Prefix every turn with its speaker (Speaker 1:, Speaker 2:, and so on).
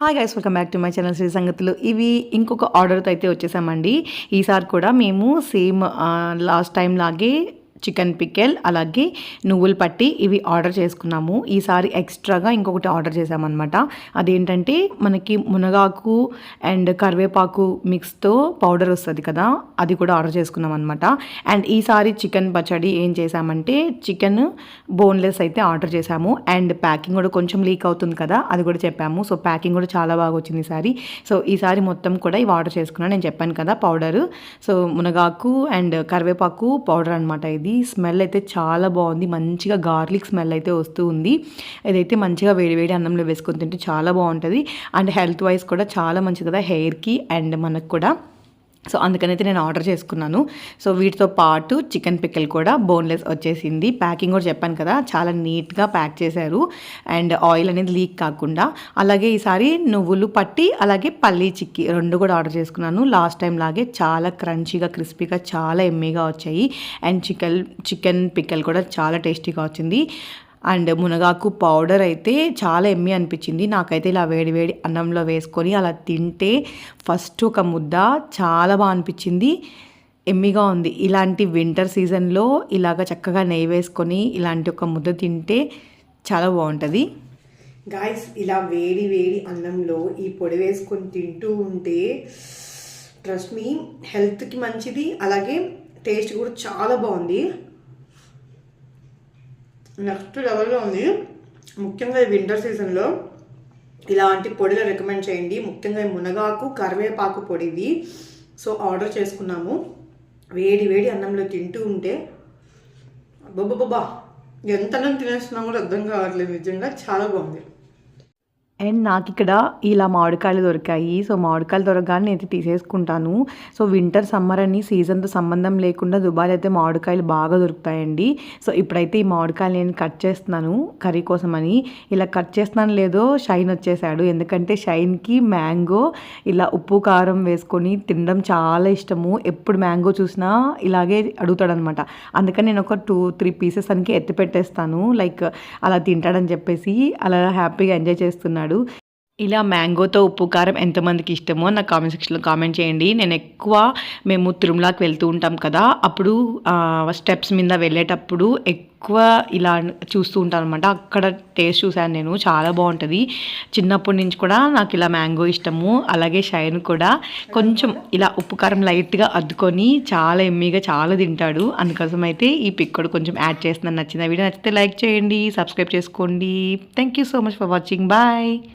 Speaker 1: Hi guys, welcome back to my channel Shri సంగతులు. ఇవి ఇంకొక ఆర్డర్తో అయితే వచ్చేసామండి. ఈసారి కూడా మేము సేమ్ లాస్ట్ టైం లాగే చికెన్ పికెల్ అలాగే నువ్వులు పట్టి ఇవి ఆర్డర్ చేసుకున్నాము. ఈసారి ఎక్స్ట్రాగా ఇంకొకటి ఆర్డర్ చేసామన్నమాట. అదేంటంటే మనకి మునగాకు అండ్ కరివేపాకు మిక్స్తో పౌడర్ వస్తుంది కదా, అది కూడా ఆర్డర్ చేసుకున్నాం అనమాట. అండ్ ఈసారి చికెన్ పచ్చడి ఏం చేసామంటే చికెన్ బోన్లెస్ అయితే ఆర్డర్ చేసాము. అండ్ ప్యాకింగ్ కూడా కొంచెం లీక్ అవుతుంది కదా, అది కూడా చెప్పాము. సో ప్యాకింగ్ కూడా చాలా బాగా వచ్చింది ఈసారి. సో ఈసారి మొత్తం కూడా ఇవి ఆర్డర్ చేసుకున్నాను. నేను చెప్పాను కదా పౌడరు. సో మునగాకు అండ్ కరివేపాకు పౌడర్ అనమాట. ఇది స్మెల్ అయితే చాలా బాగుంది. మంచిగా గార్లిక్ స్మెల్ అయితే వస్తూ ఉంది. ఇదైతే మంచిగా వేడివేడి అన్నంలో వేసుకొని తింటే చాలా బాగుంటుంది. అండ్ హెల్త్ వైజ్ కూడా చాలా మంచిది కదా హెయిర్కి అండ్ మనకు కూడా. సో అందుకనైతే నేను ఆర్డర్ చేసుకున్నాను. సో వీటితో పాటు చికెన్ పిక్కల్ కూడా బోన్లెస్ వచ్చేసింది. ప్యాకింగ్ కూడా చెప్పాను కదా, చాలా నీట్గా ప్యాక్ చేశారు అండ్ ఆయిల్ అనేది లీక్ కాకుండా. అలాగే ఈసారి నువ్వులు పట్టి అలాగే పల్లీ చిక్కీ రెండు కూడా ఆర్డర్ చేసుకున్నాను. లాస్ట్ టైం లాగే చాలా క్రంచీగా క్రిస్పీగా చాలా ఎమ్మీగా వచ్చాయి. అండ్ చికెన్ పిక్కల్ కూడా చాలా టేస్టీగా వచ్చింది. అండ్ మునగాకు పౌడర్ అయితే చాలా ఎమ్మి అనిపించింది నాకైతే. ఇలా వేడి వేడి అన్నంలో వేసుకొని అలా తింటే ఫస్ట్ ఒక ముద్ద చాలా బాగా అనిపించింది, ఎమ్మిగా ఉంది. ఇలాంటి వింటర్ సీజన్లో ఇలాగ చక్కగా నెయ్యి వేసుకొని ఇలాంటి ఒక ముద్ద తింటే చాలా బాగుంటుంది. గాయస్, ఇలా వేడి వేడి అన్నంలో ఈ పొడి వేసుకొని తింటూ ఉంటే ట్రస్ట్ మీ హెల్త్కి మంచిది, అలాగే టేస్ట్ కూడా చాలా బాగుంది. నెక్స్ట్ లెవెల్లో ఉంది. ముఖ్యంగా ఈ వింటర్ సీజన్లో ఇలాంటి పొడిలో రికమెండ్ చేయండి. ముఖ్యంగా మునగాకు కరివేపాకు పొడిది. సో ఆర్డర్ చేసుకున్నాము. వేడి వేడి అన్నంలో తింటూ ఉంటే బాబా ఎంత అన్నం తినేస్తున్నాం కూడా అర్థం కావట్లేదు. నిజంగా చాలా బాగుంది. అండ్ నాకు ఇక్కడ ఇలా మామిడికాయలు దొరికాయి. సో మామిడికాయలు దొరకగానే నేను తీసేసుకుంటాను. సో వింటర్ సమ్మర్ అని సీజన్తో సంబంధం లేకుండా దుబాయ్లో అయితే మామిడికాయలు బాగా దొరుకుతాయండి. సో ఇప్పుడైతే ఈ మామిడికాయలు నేను కట్ చేస్తున్నాను కర్రీ కోసం అని. ఇలా కట్ చేస్తున్నాను లేదో షైన్ వచ్చేసాడు. ఎందుకంటే షైన్కి మ్యాంగో ఇలా ఉప్పు కారం వేసుకొని తినడం చాలా ఇష్టము. ఎప్పుడు మ్యాంగో చూసినా ఇలాగే అడుగుతాడనమాట. అందుకని నేను ఒక 2-3 పీసెస్ అనికి ఎత్తి పెట్టేస్తాను. లైక్ అలా తింటాడని చెప్పేసి అలా హ్యాపీగా ఎంజాయ్ చేస్తున్నాడు. ఇలా మ్యాంగోతో ఉప్పు కారం ఎంతమందికి ఇష్టమో నాకు కామెంట్ సెక్షన్లో కామెంట్ చేయండి. మేము తిరుమలకి వెళ్తూ ఉంటాం కదా, అప్పుడు స్టెప్స్ మీద వెళ్ళేటప్పుడు ఎక్కువ ఇలా చూస్తూ ఉంటాను అనమాట. అక్కడ టేస్ట్ చూశాను నేను, చాలా బాగుంటుంది. చిన్నప్పటి నుంచి కూడా నాకు ఇలా మ్యాంగో ఇష్టము. అలాగే షైన్ కూడా కొంచెం ఇలా ఉప్పు కారం లైట్గా అద్దుకొని చాలా ఎమ్మీగా చాలా తింటాడు. అందుకోసం అయితే ఈ పిక్ కూడా కొంచెం యాడ్ చేస్తున్నాను. నచ్చిన వీడియో నచ్చితే లైక్ చేయండి, సబ్స్క్రైబ్ చేసుకోండి. Thank you so much for watching. Bye.